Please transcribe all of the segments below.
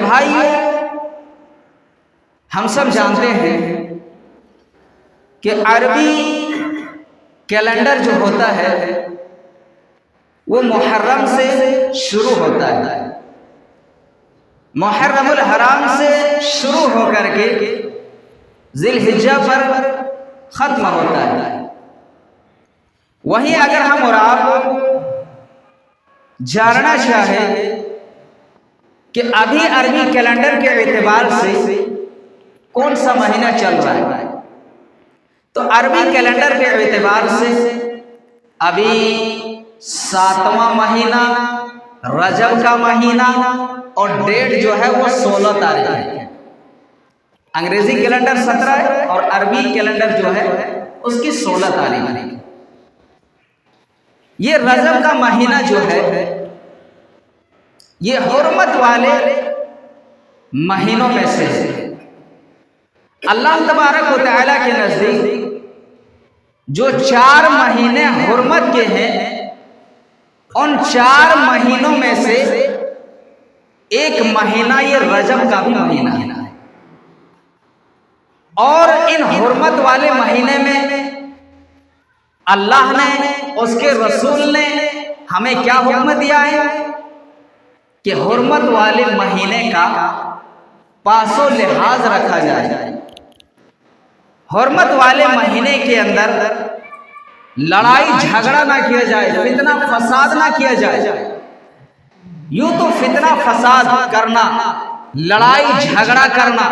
بھائیو، ہم سب جانتے ہیں کہ عربی کیلنڈر جو ہوتا ہے وہ محرم سے شروع ہوتا ہے، محرم الحرام سے شروع ہو کر کے ذی الحجہ پر ختم ہوتا ہے۔ وہیں اگر ہم اور آپ جاننا چاہیں کہ ابھی عربی کیلنڈر کے اعتبار سے کون سا مہینہ چل رہا ہے، تو عربی کیلنڈر کے اعتبار سے ابھی 7واں مہینہ رجب کا مہینہ اور ڈیٹ جو ہے وہ 16 تاریخ ہے۔ انگریزی کیلنڈر 17 ہے اور عربی کیلنڈر جو ہے اس کی 16 تاریخ ہے۔ یہ رجب کا مہینہ جو ہے یہ حرمت والے مہینوں میں سے ہے۔ اللہ تبارک و تعالیٰ کے نزدیک جو 4 مہینے حرمت کے ہیں، ان 4 مہینوں میں سے ایک مہینہ یہ رجب کا بھی مہینہ ہے۔ اور ان حرمت والے مہینے میں اللہ نے، اس کے رسول نے ہمیں کیا حکم دیا ہے کہ حرمت والے مہینے کا پاس و لحاظ رکھا جائے۔ حرمت والے مہینے کے اندر لڑائی جھگڑا نہ کیا جائے، فتنہ فساد نہ کیا جائے۔ یوں تو فتنہ فساد کرنا، لڑائی جھگڑا کرنا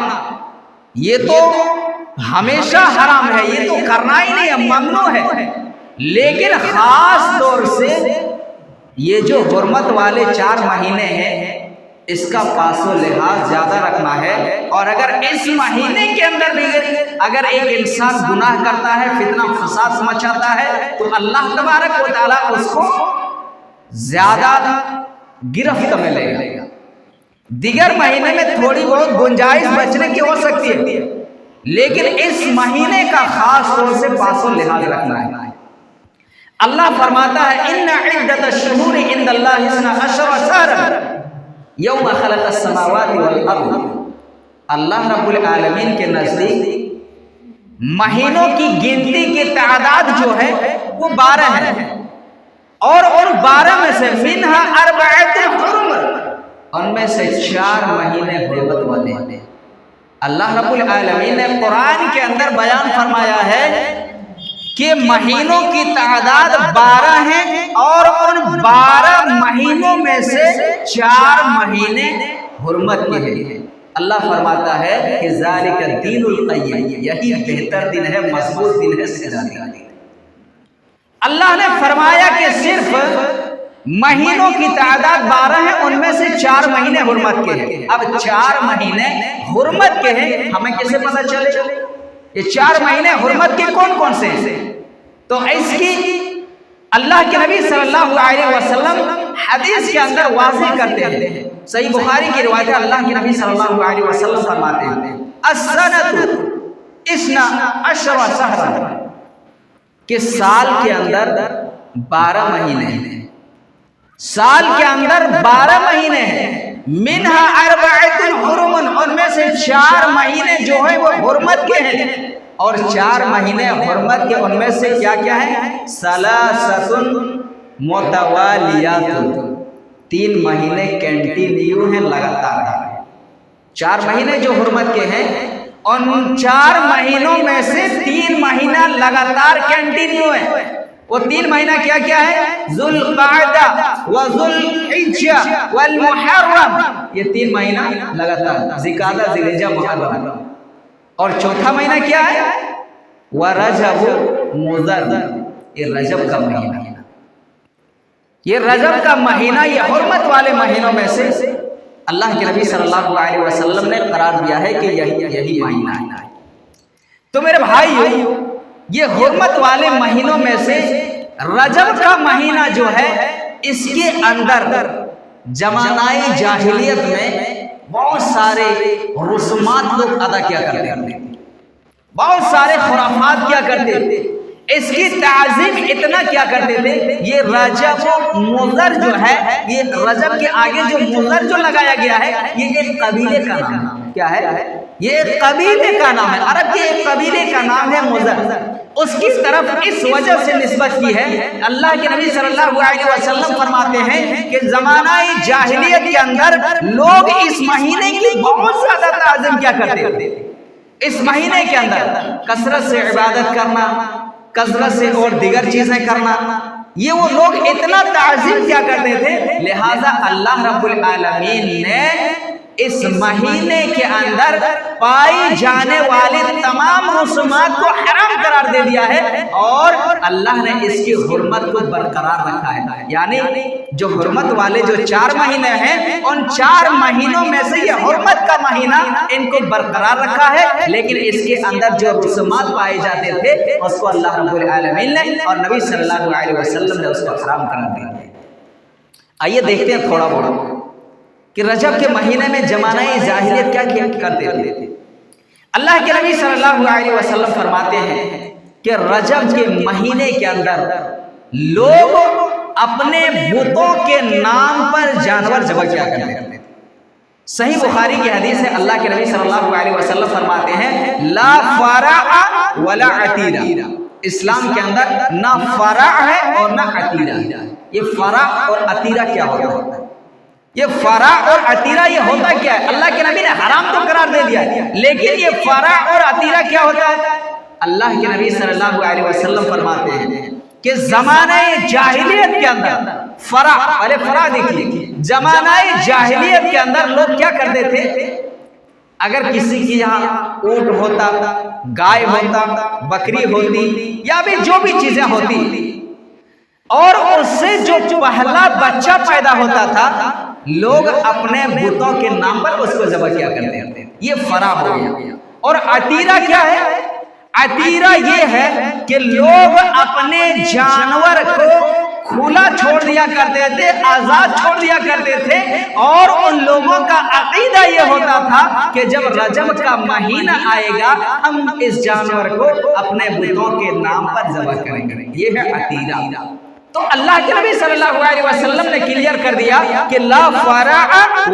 یہ تو ہمیشہ حرام ہے، یہ تو کرنا ہی نہیں ہے، ممنوع ہے۔ لیکن خاص طور سے یہ جو حرمت والے 4 مہینے ہیں اس کا پاس و لحاظ زیادہ رکھنا ہے۔ اور اگر اس مہینے کے اندر بھی اگر ایک انسان گناہ کرتا ہے، فتنہ فساد مچاتا ہے، تو اللہ تبارک و تعالیٰ اس کو زیادہ گرفت میں لے گا۔ دیگر مہینے میں تھوڑی بہت گنجائش بچنے کی ہو سکتی ہے، لیکن اس مہینے کا خاص طور سے پاس و لحاظ رکھنا ہے۔ اللہ فرماتا ہے ان عدت الشہور عند اللہ 12 شہرا یوم خلق السماوات والارض۔ اللہ رب العالمین کے نزدیک مہینوں کی گنتی کی تعداد جو ہے وہ 12 ہے، اور ان 12 میں سے منہا 4 حرم، ان میں سے 4 مہینے حرمت والے ہیں۔ اللہ رب العالمین نے قرآن کے اندر بیان فرمایا ہے کہ مہینوں کی تعداد 12 ہیں، اور ان 12 مہینوں میں سے 4 مہینے حرمت کے ہیں۔ اللہ فرماتا ہے کہ ذالک الدین القیم، یہی بہتر دن ہے، مضبوط دن ہے، سیدھا دن ہے۔ اللہ نے فرمایا کہ صرف مہینوں کی تعداد 12 ہیں، ان میں سے 4 مہینے حرمت کے ہیں۔ اب 4 مہینے حرمت کے ہیں، ہمیں کیسے پتہ چلے یہ 4 مہینے حرمت کے کون کون سے ہیں؟ تو اس کی اللہ کے نبی صلی اللہ علیہ وسلم حدیث کے اندر واضح کرتے ہیں۔ صحیح بخاری کی روایت ہے، اللہ کے نبی صلی اللہ علیہ وسلم فرماتے ہیں السنۃ 12 شہرا، کہ سال کے اندر 12 مہینے ہیں، سال کے اندر 12 مہینے ہیں، منہا 4 حرم، ان میں سے 4 مہینے جو ہیں وہ حرمت کے ہیں، اور 4 مہینے حرمت کے ان میں سے کیا کیا ہیں؟ ثلاثۃ متوالیات، 3 مہینے کنٹینیو ہیں، لگاتار ہیں۔ 4 مہینے جو حرمت کے ہیں، ان 4 مہینوں میں سے 3 مہینہ لگاتار کنٹینیو ہیں۔ وہ 3 مہینہ کیا کیا ہے؟ ذو القعدہ وذو الحجہ والمحرم، یہ 3 مہینہ لگاتار، ذوالقعدہ، ذی الحجہ، محرم۔ اور چوتھا مہینہ کیا ہے؟ ورجب مضر، یہ رجب کا مہینہ، یہ رجب کا مہینہ یہ حرمت والے مہینوں میں سے اللہ کے نبی صلی اللہ علیہ وسلم نے قرار دیا ہے کہ یہی مہینہ ہے۔ تو میرے بھائیو، یہ حرمت والے مہینوں میں سے رجب کا مہینہ جو ہے، اس کے اندر زمانۂ جاہلیت میں بہت سارے رسومات لوگ ادا کیا کرتے تھے، بہت سارے خرافات کیا کرتے تھے۔ اس کی تعظیم اتنا کیا کرتے تھے، یہ رجب مضر جو ہے، یہ رجب کے آگے جو مضر جو لگایا گیا ہے، یہ ایک قبیلے کا نام ہے۔ کیا ہے؟ یہ ایک قبیلے کا نام ہے، عرب کے ایک قبیلے کا نام ہے مضر۔ اس کی طرف اس وجہ سے نسبت کی ہے، اللہ کے نبی صلی اللہ علیہ وسلم فرماتے ہیں کہ زمانہ جاہلیت کے اندر لوگ اس مہینے کی بہت زیادہ تعظیم کیا کرتے تھے۔ اس مہینے کے اندر کثرت سے عبادت کرنا، کثرت سے اور دیگر چیزیں کرنا، یہ وہ لوگ اتنا تعظیم کیا کرتے تھے، لہذا اللہ رب العالمین نے اس مہینے کے اندر پائی جانے والی تمام رسومات کو حرام قرار دے دیا ہے، اور اللہ نے اس کی حرمت کو برقرار رکھا ہے۔ یعنی جو حرمت والے جو 4 مہینے ہیں، ان 4 مہینوں میں سے یہ حرمت کا مہینہ ان کو برقرار رکھا ہے، لیکن اس کے اندر جو رسومات پائے جاتے تھے اس کو اللہ رب العالمین نے اور نبی صلی اللہ علیہ وسلم نے اس کو حرام قرار دیا۔ آئیے دیکھتے ہیں تھوڑا بہت کہ رجب کے مہینے میں زمانہ جاہلیت کیا کیا کرتے تھے۔ اللہ کے نبی صلی اللہ علیہ وسلم فرماتے ہیں کہ رجب کے مہینے کے اندر لوگ اپنے بتوں کے نام پر جانور ذبح کیا کرتے تھے۔ صحیح بخاری کی حدیث ہے، اللہ کے نبی صلی اللہ علیہ وسلم فرماتے ہیں لا فرع ولا عتیرہ، اسلام کے اندر نہ فرع ہے اور نہ عتیرہ۔ یہ فرع اور عتیرہ کیا ہوتا ہے؟ یہ فرع اور عتیرہ یہ ہوتا کیا ہے؟ اللہ کے نبی نے حرام تو قرار دے دیا، لیکن یہ فرع اور عتیرہ کیا ہوتا ہے؟ اللہ کے نبی صلی اللہ علیہ وسلم فرماتے ہیں کہ زمانہ جاہلیت کے اندر فرع، ارے فرع دیکھیے، زمانہ جاہلیت کے اندر لوگ کیا کرتے تھے، اگر کسی کی یہاں اونٹ ہوتا، گائے ہوتا، بکری ہوتی، یا بھی جو بھی چیزیں ہوتی، اور اس سے جو پہلا بچہ پیدا ہوتا تھا، لوگ اپنے بتوں کے نام پر اس کو ذبح کیا کرتے ہیں۔ یہ فرع ہو گیا۔ اور عتیرہ کیا ہے؟ عتیرہ یہ ہے کہ لوگ اپنے جانور کو کھلا چھوڑ دیا کرتے تھے، آزاد چھوڑ دیا کرتے تھے، اور ان لوگوں کا عقیدہ یہ ہوتا تھا کہ جب رجب کا مہینہ آئے گا ہم اس جانور کو اپنے بتوں کے نام پر ذبح کریں گے۔ یہ ہے عتیرہ۔ تو اللہ کے نبی صلی اللہ علیہ وسلم نے کلیئر کر دیا کہ لا فرع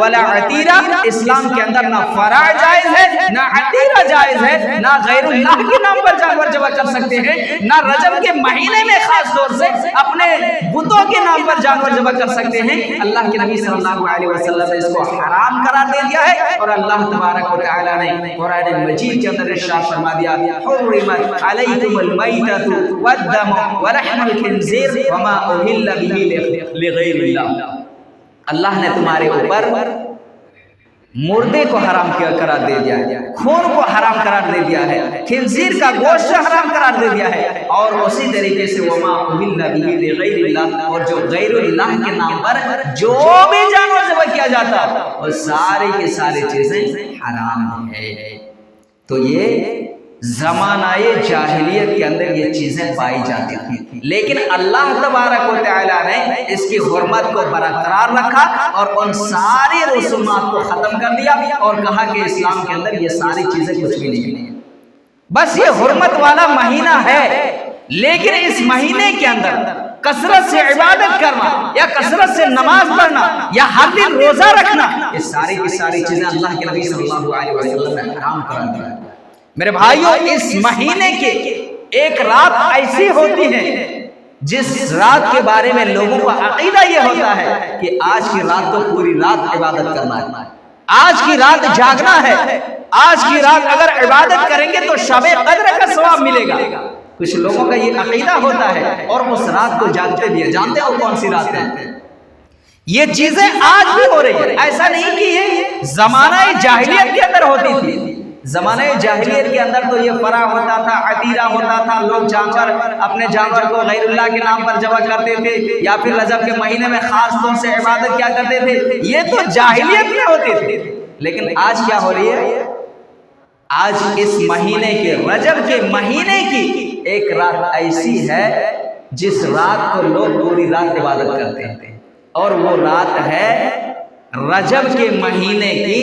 ولا عتیرہ، اسلام کے اندر نہ فرع جائز ہے، نہ عتیرہ جائز ہے، نہ غیر اللہ کے نام پر جانور ذبح کر سکتے ہیں، نہ رجب کے مہینے میں خاص طور سے اپنے بتوں کے نام پر جانور ذبح کر سکتے ہیں۔ اللہ کے نبی صلی اللہ علیہ وسلم نے اس کو حرام قرار دے دیا ہے، اور اللہ تبارک و تعالی نے قرآن مجید کے اندر ارشاد فرما دیا حرمت علیکم المیتۃ والدم ولحم الخنزیر وما اہل بہ لغیر اللہ۔ اللہ نے تمہارے اوپر مردے کو حرام کیا قرار دے دیا ہے، خون کو حرام قرار دے دیا ہے، خنزیر کا گوشت حرام قرار دے دیا ہے، اور اسی طریقے سے وما اہل بہ لغیر اللہ، اور جو غیر اللہ کے نام پر جو بھی جانور ذبح کیا جاتا وہ سارے کے سارے چیزیں حرام ہے۔ تو یہ زمانہ جاہلیت کے اندر یہ چیزیں پائی جاتی تھیں، لیکن اللہ تبارک و تعالی نے اس کی حرمت کو برقرار رکھا اور ان ساری رسومات کو ختم کر دیا، اور کہا کہ اسلام کے اندر یہ ساری چیزیں کچھ بھی نہیں ہیں، بس یہ حرمت والا مہینہ ہے، لیکن اس مہینے کے اندر کثرت سے عبادت کرنا یا کثرت سے نماز پڑھنا یا ہر دن روزہ رکھنا، یہ ساری کی ساری چیزیں اللہ کے نبی صلی اللہ علیہ وسلم نے حرام کرا دیا۔ میرے بھائیوں، اس مہینے کے ایک رات ایسی ہوتی ہے جس رات کے بارے میں لوگوں کا عقیدہ یہ ہوتا ہے کہ آج کی رات کو پوری رات عبادت کرنا ہے، آج کی رات جاگنا ہے، آج کی رات اگر عبادت کریں گے تو شب قدر کا ثواب ملے گا۔ کچھ لوگوں کا یہ عقیدہ ہوتا ہے اور اس رات کو جاگتے بھی ہیں۔ جانتے ہو کون سی رات ہے؟ یہ چیزیں آج بھی ہو رہی ہیں، ایسا نہیں کہ یہ زمانہ جاہلیت کے اندر ہوتی تھی۔ زمانہ جاہلیت کے اندر تو یہ فرع ہوتا تھا، عتیرہ ہوتا تھا، لوگ جانور اپنے جانور کو غیر اللہ کے نام پر ذبح کرتے تھے، یا پھر رجب کے مہینے میں خاص طور سے عبادت کیا کرتے تھے، یہ تو جاہلیت میں ہوتے تھے۔ لیکن آج کیا ہو رہی ہے؟ آج اس مہینے کے رجب کے مہینے کی ایک رات ایسی ہے جس رات کو لوگ پوری رات عبادت کرتے ہیں، اور وہ رات ہے رجب کے مہینے کی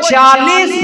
40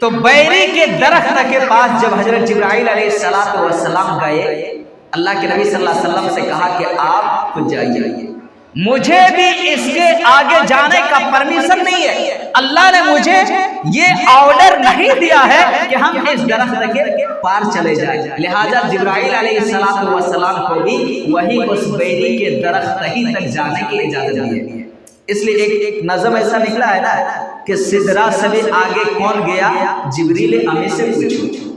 تو بیری کے درخت کے پاس جب حضرت جبرائیل علیہ السلام گئے، اللہ کے نبی صلی اللہ علیہ وسلم سے کہا کہ آپ خود جائیے، مجھے بھی اس کے آگے جانے کا پرمیشن نہیں ہے، اللہ نے مجھے یہ آرڈر نہیں دیا ہے کہ ہم اس درخت کے پار چلے جائیں۔ لہذا جبرائیل علیہ السلام کو بھی وہی اس بیری کے درخت ہی تک جانے کی اجازت دی ہے۔ اس لیے ایک نظم ایسا نکلا ہے نا کہ سدرا سے بھی آگے کون گیا، جبریل امی سے پوچھو۔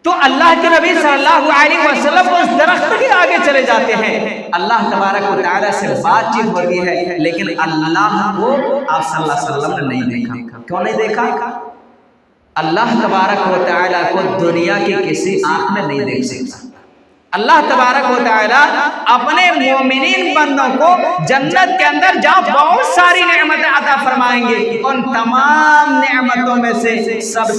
تو اللہ کے نبی صلی اللہ علیہ وسلم اس درخت کے آگے چلے جاتے ہیں، اللہ تبارک و تعالیٰ سے بات چیت ہوتی ہے، لیکن اللہ کو آپ صلی اللہ علیہ وسلم نے نہیں دیکھا۔ کیوں نہیں دیکھا؟ اللہ تبارک و تعالیٰ کو دنیا کی کسی آنکھ میں نہیں دیکھ سکتا۔ اللہ تبارک و تعالیٰ اپنے مومنین بندوں کو جنت کے اندر جہاں بہت ساری نعمتیں عطا فرمائیں گے، ان تمام نعمتوں میں سے سب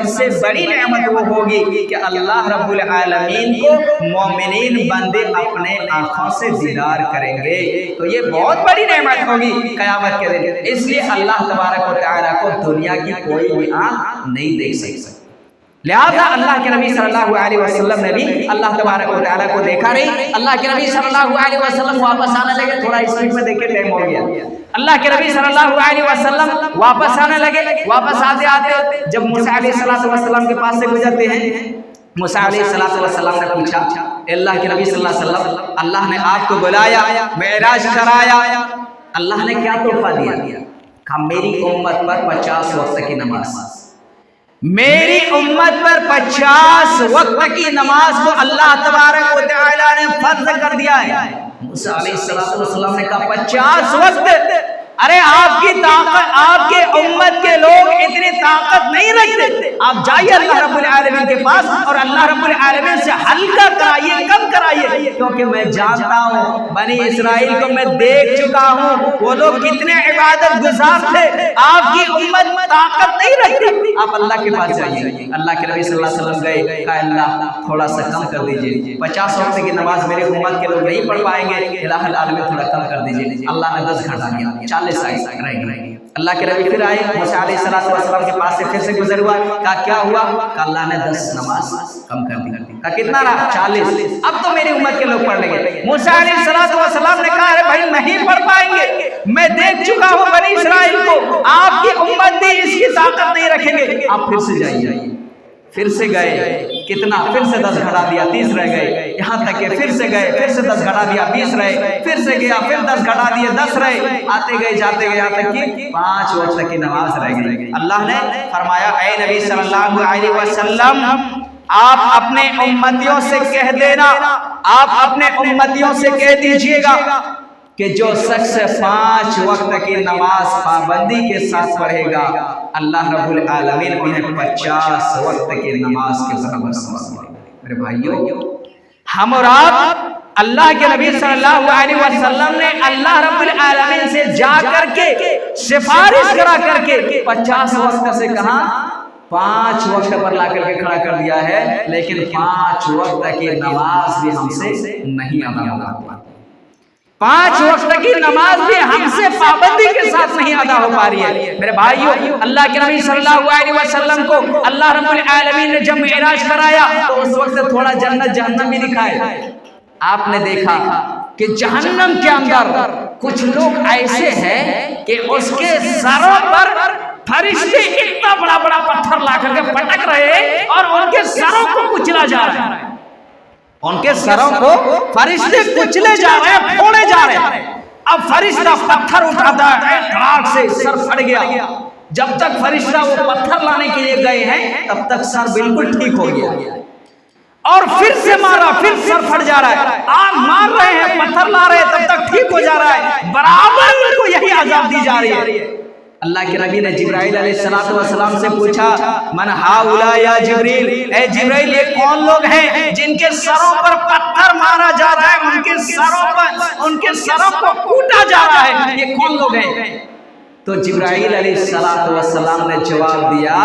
سے بڑی نعمت وہ ہوگی کہ اللہ رب العالمین کو مومنین بندے اپنے آنکھوں سے دیدار کریں گے۔ تو یہ بہت بڑی نعمت ہوگی قیامت کے دن، اس لیے اللہ تبارک و تعالیٰ کو دنیا کی کوئی بھی آنکھ نہیں دیکھ سکتی۔ لہذا اللہ کے نبی صلی اللہ علیہ وسلم نے بھی اللہ تبارک و تعالیٰ کو دیکھا نہیں۔ اللہ کے نبی صلی اللہ علیہ وسلم واپس آنے لگے، تھوڑا اسپیڈ میں دیکھے ٹائم ہو گیا۔ اللہ کے نبی صلی اللہ علیہ وسلم واپس آنے لگے، واپس آتے آتے جب موسیٰ علیہ السلام کے پاس سے گزرتے ہیں، موسیٰ علیہ السلام نے پوچھا، اللہ کے نبی صلی اللہ علیہ وسلم اللہ نے آپ کو بلایا، معراج کرایا، اللہ نے کیا تحفہ دیا؟ کہا میری امت پر 50 وقت کی نماز، میری امت پر 50 وقت کی نماز کو اللہ تبارک و تعالیٰ نے فرض کر دیا ہے۔ موسیٰ علیہ السلام نے کہا 50 وقت، ارے آپ کی طاقت، آپ کے امت کے لوگ اتنی طاقت نہیں رکھتے، آپ جائیے اللہ رب العالمین کے پاس اور اللہ رب العالمین سے ہلکا کرائیے، کم کرائیے، کیونکہ میں جانتا ہوں بنی اسرائیل کو میں دیکھ چکا ہوں وہ لوگ کتنے عبادت گزار تھے، آپ کی امت طاقت نہیں رکھتی، آپ اللہ کے پاس جائیے۔ اللہ کے نبی صلی اللہ علیہ وسلم گئے، کہا اللہ تھوڑا سا کم کر دیجئے، 50 وقت کی نماز میرے امت کے لوگ نہیں پڑھ پائیں گے، الہ العالمین تھوڑا کم کر دیجئے۔ اللہ نے 10 گھٹا دیا، 40 رہ گئے۔ اللہ کے نبی پھر آئے، موسیٰ علیہ السلام کے پاس سے پھر سے گزر ہوا، کہا کیا ہوا؟ کہا اللہ نے 10 نماز کم کر دی۔ کہا کتنا رہا؟ 40، اب تو میری امت کے لوگ پڑھ لیں گے۔ موسیٰ علیہ السلام نے کہا ارے بھائی نہیں پڑھ پائیں گے، میں دیکھ چکا ہوں بنی اسرائیل کو، آپ کی امت بھی اس کی طاقت نہیں رکھیں گے، آپ پھر سے جائیے۔ پھر سے گئے، کتنا؟ پھر سے 10 گھٹا دیا، 30 رہ گئے، یہاں تک کہ پھر سے گئے، پھر سے 10 گھٹا دیا، 20 رہے، پھر سے گیا، پھر 10 گھٹا دیے، 10 رہے، آتے گئے جاتے گئے یہاں تک کہ 5 وقت کی نماز رہ گئی۔ اللہ نے فرمایا اے نبی صلی اللہ علیہ وسلم آپ اپنے امتیوں سے کہہ دینا، آپ اپنے امتیوں سے کہہ دیجئے گا کہ جو شخص 5 وقت کی نماز پابندی کے ساتھ پڑھے گا اللہ رب العالمین انہیں 50 وقت کی نماز کے برابر ثواب دے گا۔ میرے بھائیو، ہم اور آپ اللہ کے نبی صلی اللہ علیہ وسلم نے اللہ رب العالمین سے جا کر کے سفارش کرا کر کے 50 وقت سے کہاں 5 وقت پر لا کر کے کھڑا کر دیا ہے، لیکن 5 وقت کی نماز بھی ہم سے نہیں ادا ہو پاتی، 5 وقت کی نماز بھی ہم سے پابندی کے ساتھ نہیں ادا ہو پا رہی ہے۔ میرے بھائیو، اللہ کے نبی صلی اللہ علیہ وسلم کو اللہ رب العالمین نے جب معراج کرایا تو اس وقت تھوڑا جنت جہنم بھی دکھائے۔ آپ نے دیکھا کہ جہنم کے اندر کچھ لوگ ایسے ہیں کہ اس کے سروں پر فرشتے اتنا بڑا بڑا پتھر لا کر کے پٹک رہے اور ان کے سروں کو کچلا جا رہا ہے، ان کے سروں کو فرشتے کچلے جا رہے ہیں، پھوڑے جا رہے ہیں۔ اب فرشتہ پتھر اٹھاتا ہے، کڑاک سے سر پھٹ گیا، جب تک فرشتہ وہ پتھر لانے کے لیے گئے ہیں تب تک سر بالکل ٹھیک ہو گیا، اور پھر سے مارا، پھر سر پھٹ جا رہا ہے، آگ مار رہے ہیں، پتھر لا رہے ہیں، تب تک ٹھیک ہو جا رہا ہے، برابر ان کو یہی عذاب دی جا رہی ہے۔ اللہ کے نبی نے جبرائیل علیہ السلام سے پوچھا من ہاؤلا یا جبریل، اے جبرائیل یہ کون لوگ ہیں جن کے سروں پر پتھر مارا جا رہا ہے، ان کے سروں کو کوٹا جا رہا ہے، یہ کون لوگ ہیں؟ تو جبرائیل علیہ السلام نے جواب دیا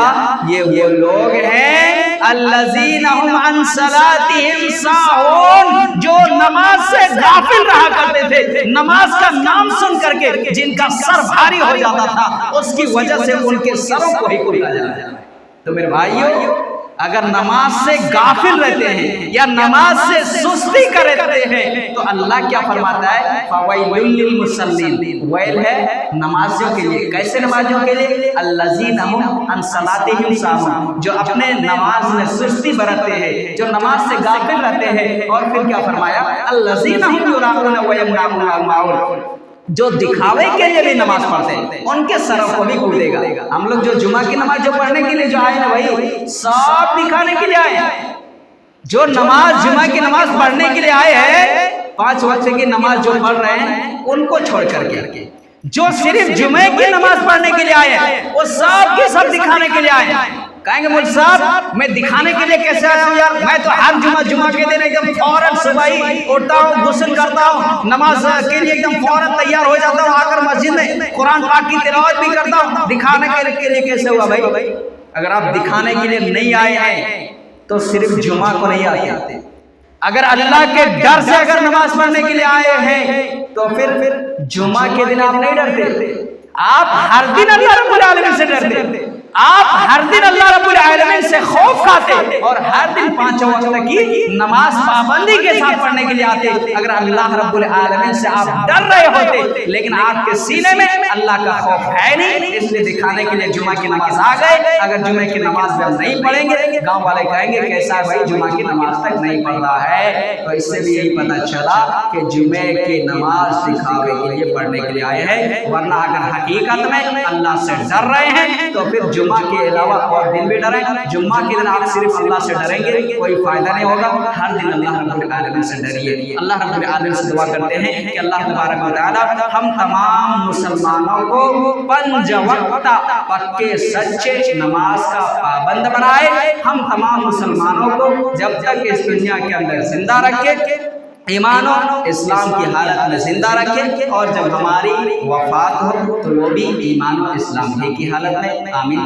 یہ وہ لوگ ہیں الذین هم عن صلاتهم ساہون، جو نماز سے غافل رہا کرتے تھے، نماز کا نام سن کر کے جن کا سر بھاری ہو جاتا تھا اس کی وجہ سے ان کے سروں کو ہی کھلا جاتا ہے۔ تو میرے بھائیو، اگر نماز سے غافل رہتے ہیں یا نماز سے سستی کرتے ہیں تو اللہ کیا فرماتا ہے؟ فَوَيْلٌ لِّلْمُصَلِّينَ، ویل ہے نمازیوں کے لیے۔ کیسے نمازیوں کے لیے؟ الَّذِينَ هُمْ عَنْ صَلَاتِهِمْ سَاهُونَ، جو اپنے نماز میں سستی برتتے ہیں، جو نماز سے غافل رہتے ہیں۔ اور پھر کیا فرمایا؟ الَّذِينَ هُمْ يُرَاءُونَ وَيَمْنَعُونَ الْمَاعُونَ، جو دکھاوے کے لیے بھی نماز پڑھتے ہیں ان کے سروں کو بھی کودے گا۔ ہم لوگ جو جمعہ کی نماز جو پڑھنے کے لیے جو آئے ہیں بھائی، سب دکھانے کے لیے آئے ہیں۔ جو نماز جمعہ کی نماز پڑھنے کے لیے آئے ہیں، 5 وقت کی نماز جو پڑھ رہے ہیں ان کو چھوڑ کر کے جو صرف جمعہ کی نماز پڑھنے کے لیے آئے ہیں وہ سب کے سب دکھانے کے لیے آئے ہیں۔ کہیں گے مجھ صاحب میں دکھانے کے لیے کیسے آیا ہوں یار، میں تو ہر جمعہ کے دن ایک دم فوراً صبح ہی اٹھتا ہوں، غسل کرتا ہوں، نماز کے لیے ایک دم فوراً تیار ہو جاتا ہوں، آ کر مسجد میں قرآن پاک کی تلاوت بھی کرتا ہوں۔ دکھانے کے لیے کیسے ہوا بھائی؟ اگر آپ دکھانے کے لیے نہیں آئے ہیں تو صرف جمعہ کو نہیں آتے، اگر اللہ کے ڈر سے اگر نماز پڑھنے کے لیے آئے ہیں تو پھر جمعہ کے دن آپ نہیں ڈرتے، آپ ہر دن اللہ رب العالمین سے ڈرتے، آپ ہر دن اللہ رب العالمین سے خوف کھاتے اور ہر دن 5 وقت کی نماز پابندی کے ساتھ پڑھنے کے لیے آتے۔ اگر اللہ رب العالمین سے آپ ڈر رہے ہوتے لیکن آپ کے سینے میں اللہ کا خوف ہے نہیں، اس لیے دکھانے کے لیے جمعہ کی نماز آ گئے۔ اگر جمعہ کی نماز میں ہم نہیں پڑھیں گے، گاؤں والے کہیں گے کیسا ہے بھائی جمعہ کی نماز تک نہیں پڑھ رہا ہے۔ تو اس سے بھی یہی پتہ چلا کہ جمعہ کی نماز دکھاوے کے لیے پڑھنے کے لیے آئے ہیں، ورنہ اگر حقیقت میں اللہ سے ڈر رہے ہیں تو پھر جمعہ کے علاوہ اور دن بھی ڈریں۔ جمعہ کے دن آپ صرف اللہ سے ڈریں گے کوئی فائدہ نہیں ہوگا، ہر دن اللہ رب العالمین سے ڈریے۔ اللہ رب العالمین سے دعا کرتے ہیں کہ اللہ تبارک و تعالی ہم تمام مسلمانوں کو 5 وقت پکے سچے نماز کا پابند بنائے۔ ہم تمام مسلمانوں کو جب تک اس دنیا کے اندر زندہ رکھے، ایمان و اسلام کی حالت میں زندہ رکھے، اور جب ہماری وفات ہو تو وہ بھی ایمان و اسلام کی حالت میں۔ آمین۔